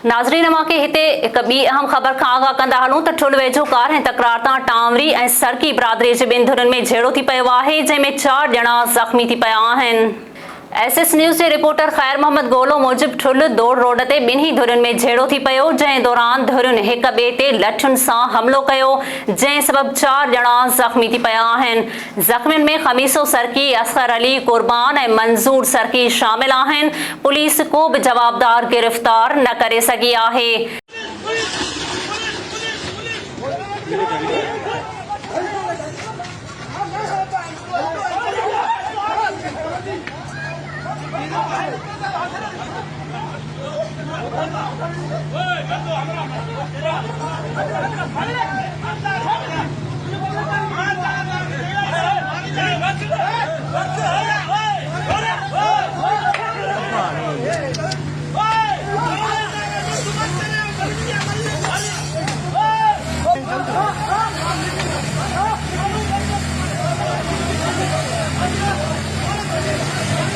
नाज़रीन मां के हिते हिक ॿी अहम ख़बर खां आगाह कंदा हलूं त ठुल वेझो कार ऐं तकरार तां टांवरी ऐं सरकी बिरादरी जे ॿिनि धुरनि में झेड़ो थी पियो आहे, जंहिंमें 4 ॼणा ज़ख़्मी थी पिया आहिनि। SS न्यूज़ जे रिपोर्टर ख़ैर मोहम्मद गोलो मूजिब ठुल दौड़ रोड ते ॿिन्ही धुरनि में झेड़ो थी पियो, जंहिं दौरान धुरनि हिक ॿिए ते लठुनि सां हमलो कयो, जंहिं सबब 4 ॼणा ज़ख़्मी थी पिया आहिनि। ज़ख़्मियुनि में ख़मीसो सरकी, असगर अली, कुर्बान ऐं मंज़ूर सरकी शामिल आहिनि। पुलिस को बि जवाबदार गिरफ़्तार न करे सघी आहे। बस